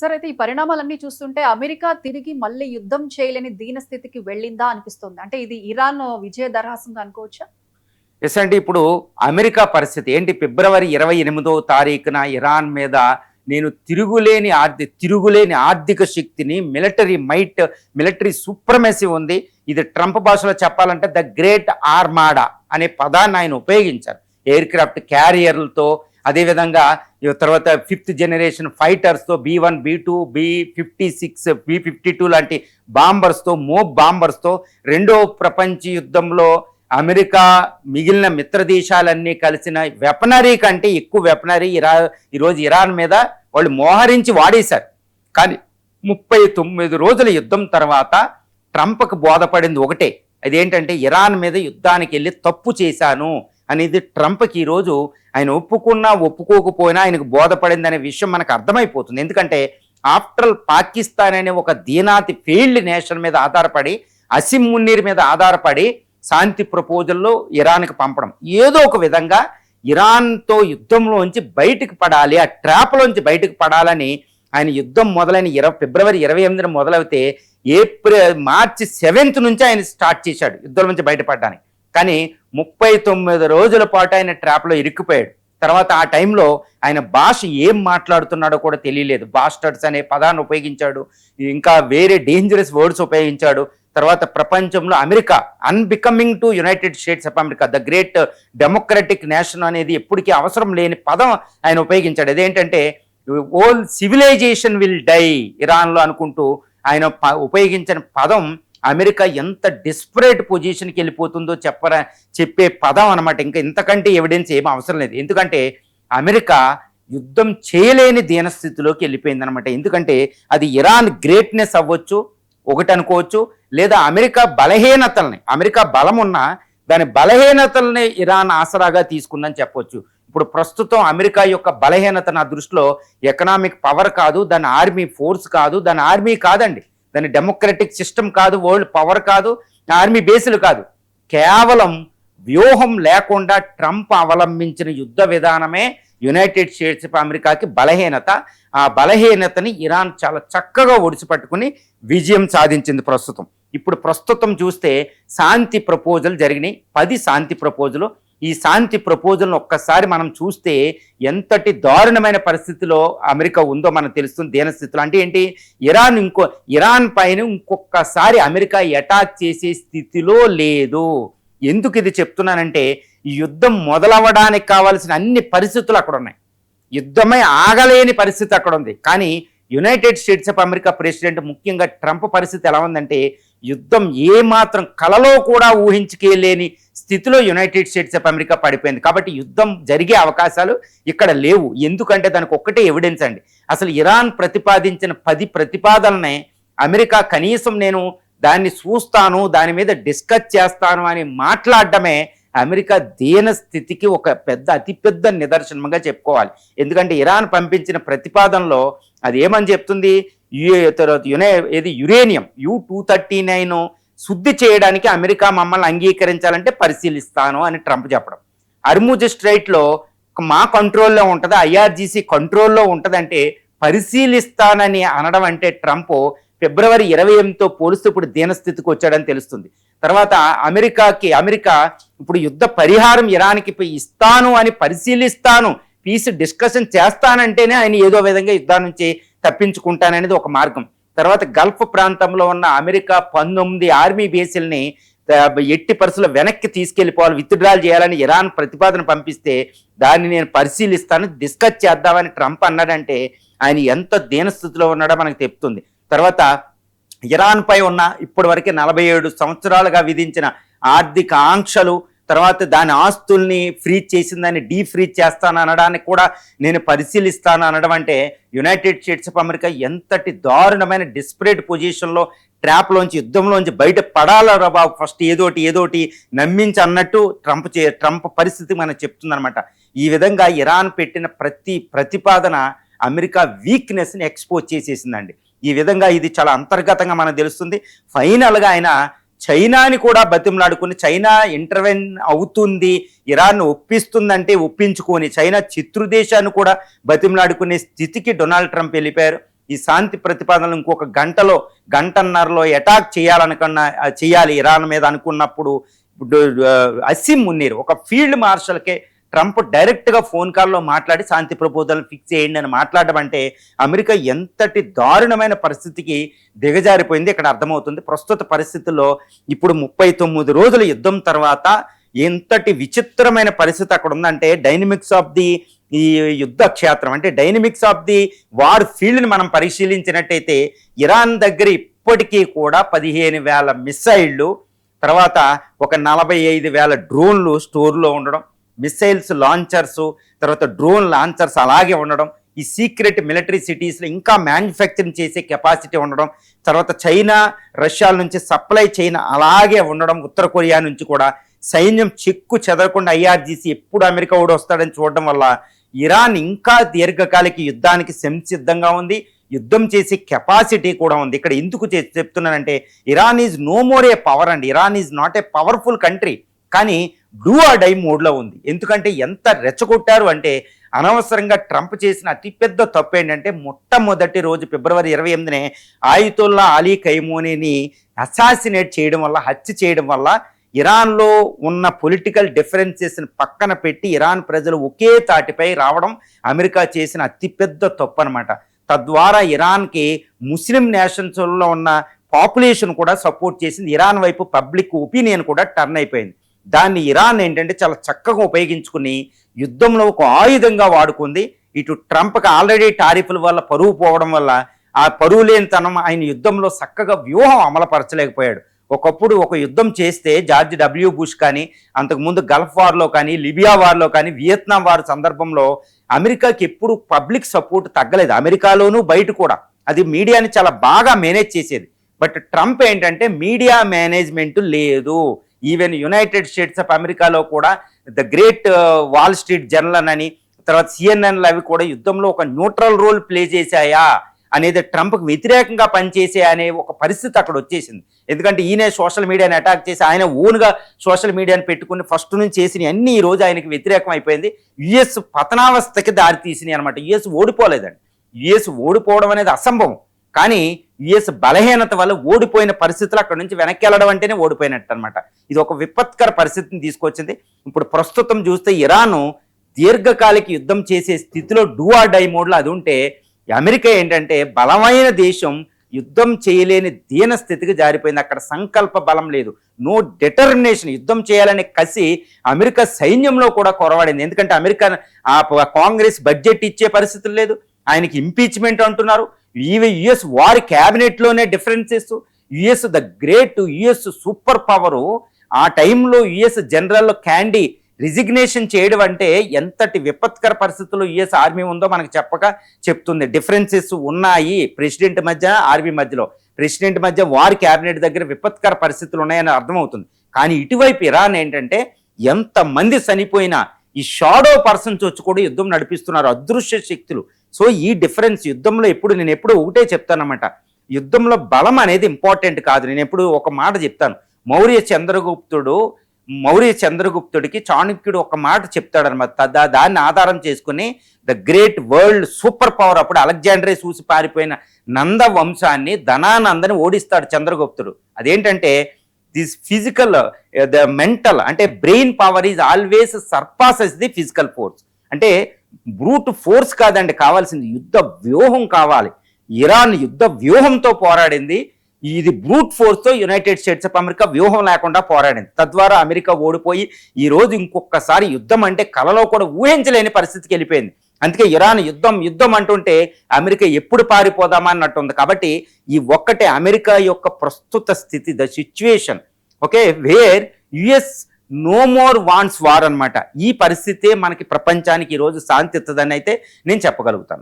సరే అయితే ఈ పరిణామాలన్నీ చూస్తుంటే అమెరికా తిరిగి మళ్ళీ యుద్ధం చేయలేని దీనస్థితికి వెళ్ళిందా అనిపిస్తుంది. అంటే ఇది ఇరాన్ విజయ దరహాసంగా అనుకోవచ్చా? ఎస్ అండి. ఇప్పుడు అమెరికా పరిస్థితి ఏంటి? ఫిబ్రవరి 28వ తారీఖున ఇరాన్ మీద నేను తిరుగులేని ఆర్థిక శక్తిని, మిలిటరీ సూప్రమసీ ఉంది. ఇది ట్రంప్ భాషలో చెప్పాలంటే ద గ్రేట్ ఆర్మాడా అనే పదాన్ని ఆయన ఉపయోగించారు. ఎయిర్ క్రాఫ్ట్ క్యారియర్లతో, అదేవిధంగా తర్వాత 5th generation ఫైటర్స్తో, B1, B2, B56, B52 లాంటి బాంబర్స్తో, మోబ్ బాంబర్స్తో రెండో ప్రపంచ యుద్ధంలో అమెరికా మిగిలిన మిత్ర దేశాలన్నీ కలిసిన వెపనరీ కంటే ఎక్కువ వెపనరీ ఈరోజు ఇరాన్ మీద వాళ్ళు మోహరించి వాడేశారు. కానీ 39 రోజుల యుద్ధం తర్వాత ట్రంప్కి బోధపడింది ఒకటే, అదేంటంటే ఇరాన్ మీద యుద్ధానికి వెళ్ళి తప్పు చేశాను అనేది ట్రంప్కి ఈరోజు ఆయన ఒప్పుకున్నా ఒప్పుకోకపోయినా ఆయనకు బోధపడింది అనే విషయం మనకు అర్థమైపోతుంది. ఎందుకంటే ఆఫ్టర్ పాకిస్తాన్ అనే ఒక దీనాతి ఫెయిల్డ్ నేషన్ మీద ఆధారపడి, అసిమ్ మున్నీర్ మీద ఆధారపడి శాంతి ప్రపోజల్లో ఇరాన్కి పంపడం, ఏదో ఒక విధంగా ఇరాన్తో యుద్ధంలోంచి బయటకు పడాలి, ఆ ట్రాప్లోంచి బయటకు పడాలని ఆయన యుద్ధం మొదలైన ఫిబ్రవరి 28న మొదలైతే మార్చి 7th నుంచి ఆయన స్టార్ట్ చేశాడు యుద్ధం నుంచి బయటపడడానికి. కానీ 39 రోజుల పాటు ఆయన ట్రాప్లో ఇరుక్కుపోయాడు. తర్వాత ఆ టైంలో ఆయన భాష ఏం మాట్లాడుతున్నాడో కూడా తెలియలేదు. బాస్టర్డ్స్ అనే పదాన్ని ఉపయోగించాడు, ఇంకా వేరే డేంజరస్ వర్డ్స్ ఉపయోగించాడు. తర్వాత ప్రపంచంలో America unbecoming to United States of America, the great democratic nation అనేది ఎప్పటికీ అవసరం లేని పదం ఆయన ఉపయోగించాడు. అదేంటంటే ఓల్ సివిలైజేషన్ విల్ డై ఇరాన్లో అనుకుంటూ ఆయన ఉపయోగించిన పదం అమెరికా ఎంత డిస్పరేట్ పొజిషన్కి వెళ్ళిపోతుందో చెప్పే పదం అనమాట. ఇంకా ఇంతకంటే ఎవిడెన్స్ ఏం అవసరం లేదు. ఎందుకంటే అమెరికా యుద్ధం చేయలేని దీనస్థితిలోకి వెళ్ళిపోయింది అనమాట. ఎందుకంటే అది ఇరాన్ గ్రేట్నెస్ అవ్వచ్చు ఒకటి అనుకోవచ్చు, లేదా అమెరికా బలం ఉన్నా దాని బలహీనతల్ని ఇరాన్ ఆసరాగా తీసుకుందని చెప్పవచ్చు. ఇప్పుడు ప్రస్తుతం అమెరికా యొక్క బలహీనత నా దృష్టిలో ఎకనామిక్ పవర్ కాదు, దాని ఆర్మీ ఫోర్స్ కాదు, దాని ఆర్మీ కాదండి, దాని డెమోక్రటిక్ సిస్టమ్ కాదు, వరల్డ్ పవర్ కాదు, ఆర్మీ బేసులు కాదు, కేవలం వ్యూహం లేకుండా ట్రంప్ అవలంబించిన యుద్ధ విధానమే యునైటెడ్ స్టేట్స్ ఆఫ్ అమెరికాకి బలహీనత. ఆ బలహీనతని ఇరాన్ చాలా చక్కగా ఒడిచిపట్టుకుని విజయం సాధించింది. ప్రస్తుతం చూస్తే శాంతి ప్రపోజల్ జరిగినాయి, 10 శాంతి ప్రపోజలు. ఈ శాంతి ప్రపోజల్ను ఒక్కసారి మనం చూస్తే ఎంతటి దారుణమైన పరిస్థితిలో అమెరికా ఉందో మనకు తెలుస్తుంది. దీనస్థితిలో అంటే ఏంటి? ఇరాన్ పైన ఇంకొకసారి అమెరికా అటాక్ చేసే స్థితిలో లేదు. ఎందుకు ఇది చెప్తున్నానంటే ఈ యుద్ధం మొదలవ్వడానికి కావాల్సిన అన్ని పరిస్థితులు అక్కడ ఉన్నాయి. యుద్ధమే ఆగలేని పరిస్థితి అక్కడ ఉంది. కానీ United States of America president, ముఖ్యంగా ట్రంప్ పరిస్థితి ఎలా ఉందంటే యుద్ధం ఏమాత్రం కలలో కూడా ఊహించుకోలేని స్థితిలో యునైటెడ్ స్టేట్స్ ఆఫ్ అమెరికా పడిపోయింది. కాబట్టి యుద్ధం జరిగే అవకాశాలు ఇక్కడ లేవు. ఎందుకంటే దానికి ఒక్కటే ఎవిడెన్స్ అండి. అసలు ఇరాన్ ప్రతిపాదించిన 10 ప్రతిపాదననే అమెరికా కనీసం నేను దాన్ని చూస్తాను, దాని మీద డిస్కస్ చేస్తాను అని మాట్లాడటమే అమెరికా దీన స్థితికి ఒక అతిపెద్ద నిదర్శనంగా చెప్పుకోవాలి. ఎందుకంటే ఇరాన్ పంపించిన ప్రతిపాదనలో అది ఏమని చెప్తుంది? యురేనియం U-239 శుద్ధి చేయడానికి అమెరికా మమ్మల్ని అంగీకరించాలంటే పరిశీలిస్తాను అని ట్రంప్ చెప్పడం. హర్ముజ్ స్ట్రైట్లో మా కంట్రోల్లో ఉంటుంది, IRGC కంట్రోల్లో ఉంటుందంటే పరిశీలిస్తానని అనడం అంటే ట్రంప్ ఫిబ్రవరి 28తో పోలిస్తే ఇప్పుడు దీనస్థితికి వచ్చాడని తెలుస్తుంది. తర్వాత అమెరికా ఇప్పుడు యుద్ధ పరిహారం ఇరాన్కి ఇస్తాను అని పరిశీలిస్తాను, పీస్ డిస్కషన్ చేస్తానంటేనే ఆయన ఏదో విధంగా యుద్ధం నుంచి తప్పించుకుంటాననేది ఒక మార్గం. తర్వాత గల్ఫ్ ప్రాంతంలో ఉన్న అమెరికా 19 ఆర్మీ బేసుల్ని ఎట్టి పరిస్థితుల్లో వెనక్కి తీసుకెళ్లిపోవాలి, విత్డ్రాల్ చేయాలని ఇరాన్ ప్రతిపాదన పంపిస్తే దాన్ని నేను పరిశీలిస్తాను, డిస్కస్ చేద్దామని ట్రంప్ అన్నాడంటే ఆయన ఎంత దీనస్థితిలో ఉన్నాడో మనకు చెప్తుంది. తర్వాత ఇరాన్పై ఉన్న ఇప్పటి వరకే 47 సంవత్సరాలుగా విధించిన ఆర్థిక ఆంక్షలు, తర్వాత దాని ఆస్తుల్ని ఫ్రీజ్ చేసిందని డీఫ్రీజ్ చేస్తాను అనడానికి కూడా నేను పరిశీలిస్తాను అనడం అంటే యునైటెడ్ స్టేట్స్ ఆఫ్ అమెరికా ఎంతటి దారుణమైన డిస్పరేట్ పొజిషన్లో ట్రాప్లోంచి యుద్ధంలోంచి బయట పడాలరా బాబు, ఫస్ట్ ఏదోటి నమ్మించి అన్నట్టు ట్రంప్ పరిస్థితి మనకు చెప్తుందనమాట. ఈ విధంగా ఇరాన్ పెట్టిన ప్రతి ప్రతిపాదన అమెరికా వీక్నెస్ని ఎక్స్పోజ్ చేసేసిందండి. ఈ విధంగా ఇది చాలా అంతర్గతంగా మనకు తెలుస్తుంది. ఫైనల్గా ఆయన చైనాని కూడా బతిమలాడుకుని, చైనా ఇంటర్వెన్ అవుతుంది, ఇరాన్ను ఒప్పిస్తుందంటే ఒప్పించుకొని చైనా శత్రుదేశాన్ని కూడా బతిమలాడుకునే స్థితికి డొనాల్డ్ ట్రంప్ వెళ్ళిపోయారు. ఈ శాంతి ప్రతిపాదనలు ఇంకొక గంటన్నరలో అటాక్ చేయాలి ఇరాన్ మీద అనుకున్నప్పుడు అసీం మున్నీర్ ఒక ఫీల్డ్ మార్షల్కే ట్రంప్ డైరెక్ట్గా ఫోన్ కాల్లో మాట్లాడి శాంతి ప్రపోజల్ ఫిక్స్ చేయండి అని మాట్లాడడం అంటే అమెరికా ఎంతటి దారుణమైన పరిస్థితికి దిగజారిపోయింది ఇక్కడ అర్థమవుతుంది. ప్రస్తుత పరిస్థితుల్లో ఇప్పుడు 39 రోజుల యుద్ధం తర్వాత ఎంతటి విచిత్రమైన పరిస్థితి అక్కడ ఉందంటే డైనమిక్స్ ఆఫ్ ది ఈ యుద్ధ క్షేత్రం అంటే డైనమిక్స్ ఆఫ్ ది వార్ ఫీల్డ్ని మనం పరిశీలించినట్టయితే ఇరాన్ దగ్గర ఇప్పటికీ కూడా 15,000 మిస్సైళ్ళు, తర్వాత ఒక 45,000 డ్రోన్లు స్టోర్లో ఉండడం, మిసైల్స్ లాంచర్స్, తర్వాత డ్రోన్ లాంచర్స్ అలాగే ఉండడం, ఈ సీక్రెట్ మిలిటరీ సిటీస్లో ఇంకా మ్యానుఫ్యాక్చరింగ్ చేసే కెపాసిటీ ఉండడం, తర్వాత చైనా రష్యాల నుంచి సప్లై చైన్ అలాగే ఉండడం, ఉత్తర కొరియా నుంచి కూడా సైన్యం చెక్కు చెదరకుండా IRGC ఎప్పుడు అమెరికా ఓడి వస్తాడని చూడడం వల్ల ఇరాన్ ఇంకా దీర్ఘకాలిక యుద్ధానికి సంసిద్ధంగా ఉంది, యుద్ధం చేసే కెపాసిటీ కూడా ఉంది. ఇక్కడ ఎందుకు చెప్తున్నానంటే Iran is no more a power అండి, Iran is not a powerful country, కానీ డూ ఆర్ డై మోడ్లో ఉంది. ఎందుకంటే ఎంత రెచ్చగొట్టారు అంటే అనవసరంగా ట్రంప్ చేసిన అతిపెద్ద తప్పు ఏంటంటే మొట్టమొదటి రోజు ఫిబ్రవరి 28నే ఆయితుల్లా అలీ ఖైమోనీని అసాసినేట్ చేయడం వల్ల, హత్య చేయడం వల్ల ఇరాన్లో ఉన్న పొలిటికల్ డిఫరెన్సెస్ని పక్కన పెట్టి ఇరాన్ ప్రజలు ఒకే తాటిపై రావడం అమెరికా చేసిన అతిపెద్ద తప్పు అనమాట. తద్వారా ఇరాన్కి ముస్లిం నేషన్స్లో ఉన్న పాపులేషన్ కూడా సపోర్ట్ చేసింది, ఇరాన్ వైపు పబ్లిక్ ఒపీనియన్ కూడా టర్న్ అయిపోయింది. దాన్ని ఇరాన్ ఏంటంటే చాలా చక్కగా ఉపయోగించుకుని యుద్ధంలో ఒక ఆయుధంగా వాడుకుంది. ఇటు ట్రంప్కి ఆల్రెడీ టారిఫ్ల వల్ల పరువు పోవడం వల్ల ఆ పరువు లేనితనం ఆయన యుద్ధంలో చక్కగా వ్యూహం అమలుపరచలేకపోయాడు. ఒకప్పుడు ఒక యుద్ధం చేస్తే జార్జ్ W. బుష్ కానీ, అంతకుముందు గల్ఫ్ వార్లో కానీ, లిబియా వార్లో కానీ, వియత్నాం వార్ సందర్భంలో అమెరికాకి ఎప్పుడు పబ్లిక్ సపోర్ట్ తగ్గలేదు, అమెరికాలోనూ బయట కూడా. అది మీడియాని చాలా బాగా మేనేజ్ చేసేది. బట్ ట్రంప్ ఏంటంటే మీడియా మేనేజ్మెంట్ లేదు. ఈవెన్ యునైటెడ్ స్టేట్స్ ఆఫ్ అమెరికాలో కూడా the great wall street journal అని, తర్వాత CNN అవి కూడా యుద్ధంలో ఒక న్యూట్రల్ రోల్ ప్లే చేశాయా అనేది, ట్రంప్కి వ్యతిరేకంగా పనిచేసే అనే ఒక పరిస్థితి అక్కడ వచ్చేసింది. ఎందుకంటే ఈయన సోషల్ మీడియాని అటాక్ చేసి ఆయన ఓన్గా సోషల్ మీడియాని పెట్టుకుని ఫస్ట్ నుంచి చేసిన అన్ని ఈ రోజు ఆయనకి వ్యతిరేకం అయిపోయింది. US పతనావస్థకి దారి తీసినాయి అనమాట. US ఓడిపోలేదండి, US ఓడిపోవడం అనేది అసంభవం, కానీ US బలహీనత వల్ల ఓడిపోయిన పరిస్థితులు అక్కడ నుంచి వెనక్కి వెళ్ళడం అంటేనే ఓడిపోయినట్టు అనమాట. ఇది ఒక విపత్కర పరిస్థితిని తీసుకొచ్చింది. ఇప్పుడు ప్రస్తుతం చూస్తే ఇరాను దీర్ఘకాలిక యుద్ధం చేసే స్థితిలో డూ ఆర్ డై మోడ్లో అది ఉంటే, అమెరికా ఏంటంటే బలమైన దేశం యుద్ధం చేయలేని దీన స్థితికి జారిపోయింది. అక్కడ సంకల్ప బలం లేదు, నో డిటర్మినేషన్, యుద్ధం చేయాలనే కసి అమెరికా సైన్యంలో కూడా కొరవడింది. ఎందుకంటే అమెరికా కాంగ్రెస్ బడ్జెట్ ఇచ్చే పరిస్థితులు లేదు, ఆయనకి ఇంపీచ్మెంట్ అంటున్నారు. US వారి క్యాబినెట్లోనే differences, US the great, US super power, ఆ టైంలో US జనరల్ క్యాండీ రిజిగ్నేషన్ చేయడం అంటే ఎంతటి విపత్కర పరిస్థితుల్లో US ఆర్మీ ఉందో మనకు చెప్పక చెప్తుంది. డిఫరెన్సెస్ ఉన్నాయి ప్రెసిడెంట్ మధ్య, ఆర్మీ మధ్యలో, ప్రెసిడెంట్ మధ్య, వారి క్యాబినెట్ దగ్గర విపత్కర పరిస్థితులు ఉన్నాయని అర్థమవుతుంది. కానీ ఇటువైపు ఇరాన్ ఏంటంటే ఎంతమంది చనిపోయినా ఈ షాడో పర్సన్స్ వచ్చి కూడా యుద్ధం నడిపిస్తున్నారు, అదృశ్య శక్తులు. సో ఈ డిఫరెన్స్ యుద్ధంలో నేను ఎప్పుడు ఒకటే చెప్తానన్నమాట, యుద్ధంలో బలం అనేది ఇంపార్టెంట్ కాదు. నేను ఎప్పుడు ఒక మాట చెప్తాను, మౌర్య చంద్రగుప్తుడికి చాణక్యుడు ఒక మాట చెప్తాడనమాట. దాన్ని ఆధారం చేసుకుని the great world super power, అప్పుడు అలెగ్జాండరే చూసి పారిపోయిన నంద వంశాన్ని, ధనానందని ఓడిస్తాడు చంద్రగుప్తుడు. అదేంటంటే దిస్ ఫిజికల్, ద మెంటల్ అంటే brain power is always surpasses the physical force. అంటే బ్రూట్ ఫోర్స్ కాదండి కావాల్సింది, యుద్ధ వ్యూహం కావాలి. ఇరాన్ యుద్ధ వ్యూహంతో పోరాడింది, ఇది బ్రూట్ ఫోర్స్తో యునైటెడ్ స్టేట్స్ ఆఫ్ అమెరికా వ్యూహం లేకుండా పోరాడింది. తద్వారా అమెరికా ఓడిపోయి ఈ రోజు ఇంకొకసారి యుద్ధం అంటే కలలో కూడా ఊహించలేని పరిస్థితికి వెళ్ళిపోయింది. అందుకే ఇరాన్ యుద్ధం అంటుంటే అమెరికా ఎప్పుడు పారిపోదామా అన్నట్టుంది. కాబట్టి ఈ ఒక్కటే అమెరికా యొక్క ప్రస్తుత స్థితి, the situation, okay, where US no more wants war అనమాట. ఈ పరిస్థితే మనకి ప్రపంచానికి ఈరోజు శాంతి ఇస్తుందని అయితే నేను చెప్పగలుగుతాను.